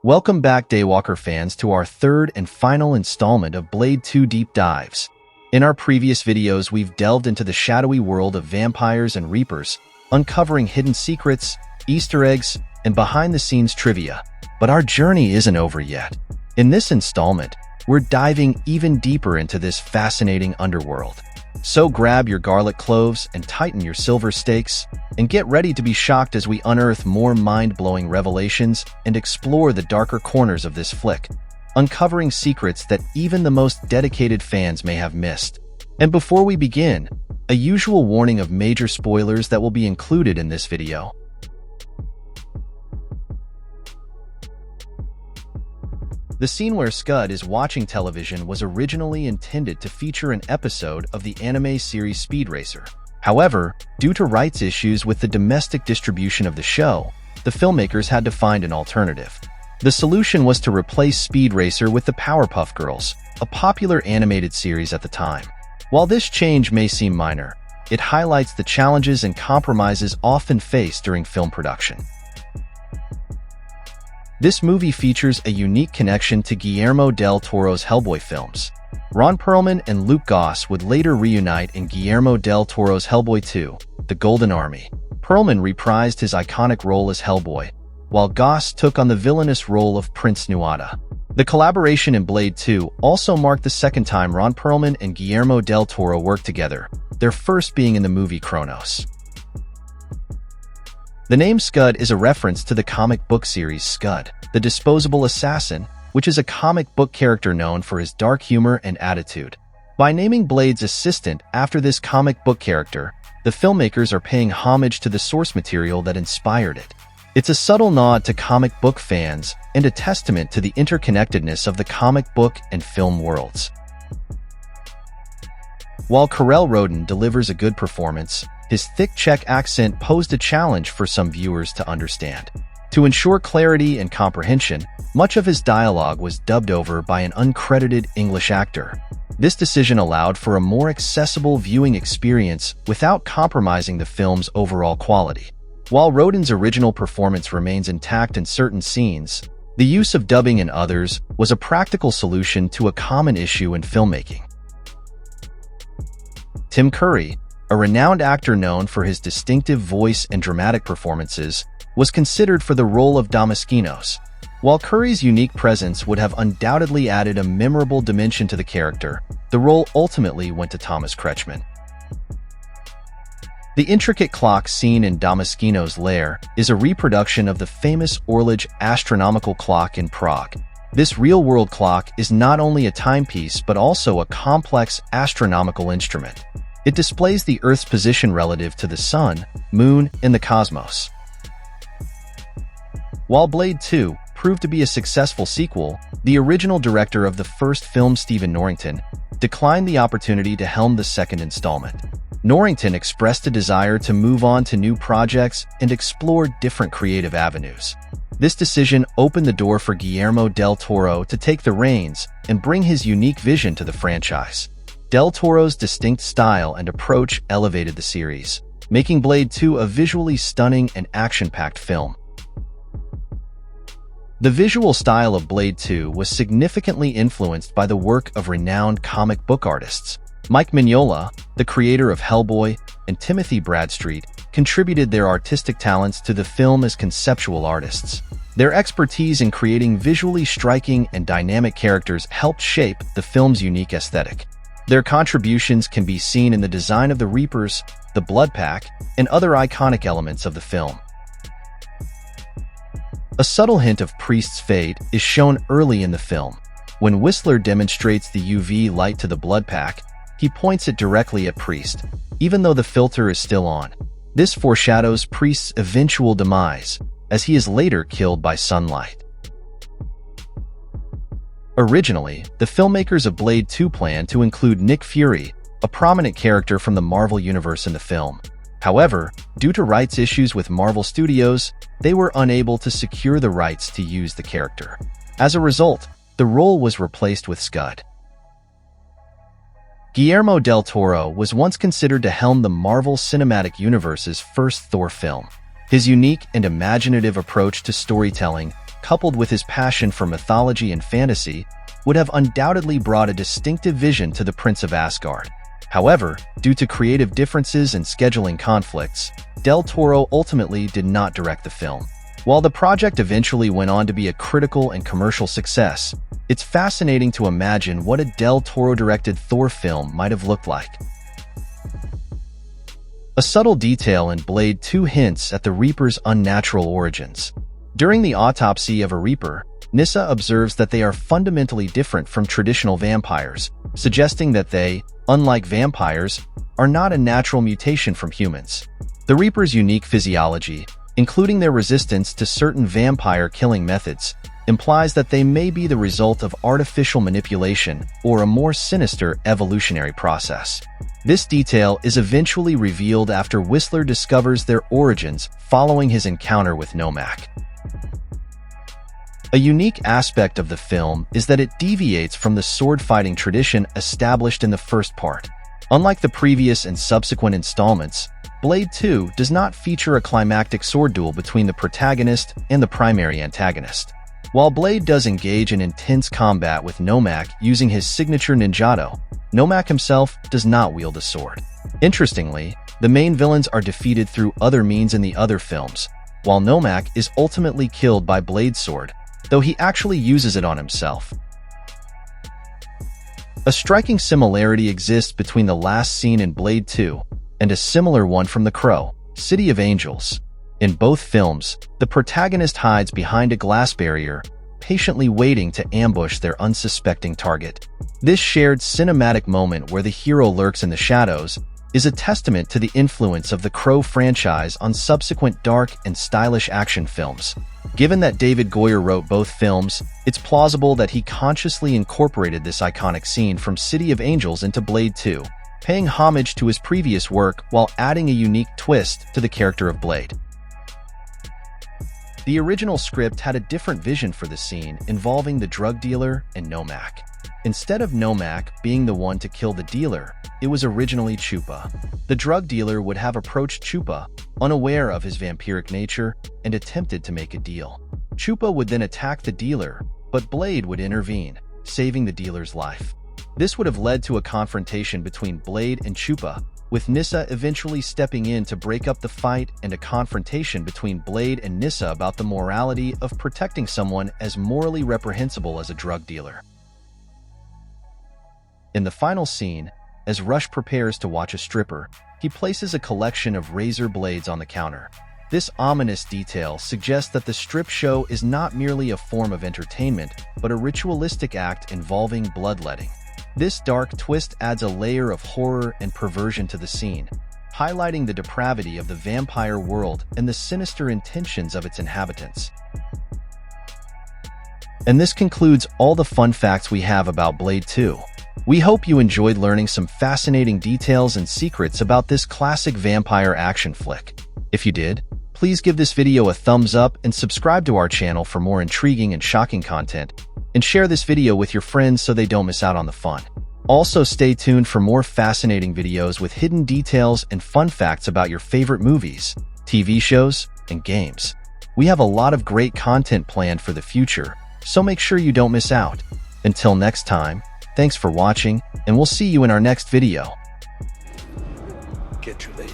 Welcome back, Daywalker fans, to our third and final installment of Blade 2 Deep Dives. In our previous videos, we've delved into the shadowy world of vampires and reapers, uncovering hidden secrets, Easter eggs, and behind-the-scenes trivia. But our journey isn't over yet. In this installment, we're diving even deeper into this fascinating underworld. So grab your garlic cloves and tighten your silver stakes, and get ready to be shocked as we unearth more mind-blowing revelations and explore the darker corners of this flick, uncovering secrets that even the most dedicated fans may have missed. And before we begin, a usual warning of major spoilers that will be included in this video. The scene where Scud is watching television was originally intended to feature an episode of the anime series Speed Racer. However, due to rights issues with the domestic distribution of the show, the filmmakers had to find an alternative. The solution was to replace Speed Racer with the Powerpuff Girls, a popular animated series at the time. While this change may seem minor, it highlights the challenges and compromises often faced during film production. This movie features a unique connection to Guillermo del Toro's Hellboy films. Ron Perlman and Luke Goss would later reunite in Guillermo del Toro's Hellboy 2, The Golden Army. Perlman reprised his iconic role as Hellboy, while Goss took on the villainous role of Prince Nuada. The collaboration in Blade 2 also marked the second time Ron Perlman and Guillermo del Toro worked together, their first being in the movie Cronos. The name Scud is a reference to the comic book series Scud, the Disposable Assassin, which is a comic book character known for his dark humor and attitude. By naming Blade's assistant after this comic book character, the filmmakers are paying homage to the source material that inspired it. It's a subtle nod to comic book fans and a testament to the interconnectedness of the comic book and film worlds. While Carell Roden delivers a good performance, his thick Czech accent posed a challenge for some viewers to understand. To ensure clarity and comprehension, much of his dialogue was dubbed over by an uncredited English actor. This decision allowed for a more accessible viewing experience without compromising the film's overall quality. While Roden's original performance remains intact in certain scenes, the use of dubbing in others was a practical solution to a common issue in filmmaking. Tim Curry, a renowned actor known for his distinctive voice and dramatic performances, was considered for the role of Damaskinos. While Curry's unique presence would have undoubtedly added a memorable dimension to the character, the role ultimately went to Thomas Kretschmann. The intricate clock seen in Damaskinos' lair is a reproduction of the famous Orloj astronomical clock in Prague. This real-world clock is not only a timepiece but also a complex astronomical instrument. It displays the Earth's position relative to the Sun, Moon, and the cosmos. While Blade 2 proved to be a successful sequel, the original director of the first film, Stephen Norrington, declined the opportunity to helm the second installment. Norrington expressed a desire to move on to new projects and explore different creative avenues. This decision opened the door for Guillermo del Toro to take the reins and bring his unique vision to the franchise. Del Toro's distinct style and approach elevated the series, making Blade 2 a visually stunning and action-packed film. The visual style of Blade 2 was significantly influenced by the work of renowned comic book artists. Mike Mignola, the creator of Hellboy, and Timothy Bradstreet contributed their artistic talents to the film as conceptual artists. Their expertise in creating visually striking and dynamic characters helped shape the film's unique aesthetic. Their contributions can be seen in the design of the Reapers, the Blood Pack, and other iconic elements of the film. A subtle hint of Priest's fate is shown early in the film. When Whistler demonstrates the UV light to the Blood Pack, he points it directly at Priest, even though the filter is still on. This foreshadows Priest's eventual demise, as he is later killed by sunlight. Originally, the filmmakers of Blade 2 planned to include Nick Fury, a prominent character from the Marvel Universe in the film. However, due to rights issues with Marvel Studios, they were unable to secure the rights to use the character. As a result, the role was replaced with Scud. Guillermo del Toro was once considered to helm the Marvel Cinematic Universe's first Thor film. His unique and imaginative approach to storytelling coupled with his passion for mythology and fantasy, would have undoubtedly brought a distinctive vision to the Prince of Asgard. However, due to creative differences and scheduling conflicts, Del Toro ultimately did not direct the film. While the project eventually went on to be a critical and commercial success, it's fascinating to imagine what a Del Toro-directed Thor film might have looked like. A subtle detail in Blade 2 hints at the Reaper's unnatural origins. During the autopsy of a Reaper, Nyssa observes that they are fundamentally different from traditional vampires, suggesting that they, unlike vampires, are not a natural mutation from humans. The Reaper's unique physiology, including their resistance to certain vampire-killing methods, implies that they may be the result of artificial manipulation or a more sinister evolutionary process. This detail is eventually revealed after Whistler discovers their origins following his encounter with Nomak. A unique aspect of the film is that it deviates from the sword-fighting tradition established in the first part. Unlike the previous and subsequent installments, Blade 2 does not feature a climactic sword duel between the protagonist and the primary antagonist. While Blade does engage in intense combat with Nomak using his signature ninjato, Nomak himself does not wield a sword. Interestingly, the main villains are defeated through other means in the other films, while Nomak is ultimately killed by Blade's sword, though he actually uses it on himself. A striking similarity exists between the last scene in Blade 2 and a similar one from The Crow, City of Angels. In both films, the protagonist hides behind a glass barrier, patiently waiting to ambush their unsuspecting target. This shared cinematic moment where the hero lurks in the shadows is a testament to the influence of the Crow franchise on subsequent dark and stylish action films. Given that David Goyer wrote both films, it's plausible that he consciously incorporated this iconic scene from City of Angels into Blade 2, paying homage to his previous work while adding a unique twist to the character of Blade. The original script had a different vision for the scene involving the drug dealer and Nomak. Instead of Nomak being the one to kill the dealer, it was originally Chupa. The drug dealer would have approached Chupa, unaware of his vampiric nature, and attempted to make a deal. Chupa would then attack the dealer, but Blade would intervene, saving the dealer's life. This would have led to a confrontation between Blade and Chupa, with Nyssa eventually stepping in to break up the fight, and a confrontation between Blade and Nyssa about the morality of protecting someone as morally reprehensible as a drug dealer. In the final scene, as Rush prepares to watch a stripper, he places a collection of razor blades on the counter. This ominous detail suggests that the strip show is not merely a form of entertainment, but a ritualistic act involving bloodletting. This dark twist adds a layer of horror and perversion to the scene, highlighting the depravity of the vampire world and the sinister intentions of its inhabitants. And this concludes all the fun facts we have about Blade 2. We hope you enjoyed learning some fascinating details and secrets about this classic vampire action flick. If you did, please give this video a thumbs up and subscribe to our channel for more intriguing and shocking content, and share this video with your friends so they don't miss out on the fun. Also, stay tuned for more fascinating videos with hidden details and fun facts about your favorite movies, TV shows, and games. We have a lot of great content planned for the future, so make sure you don't miss out. Until next time, thanks for watching, and we'll see you in our next video. Get you later.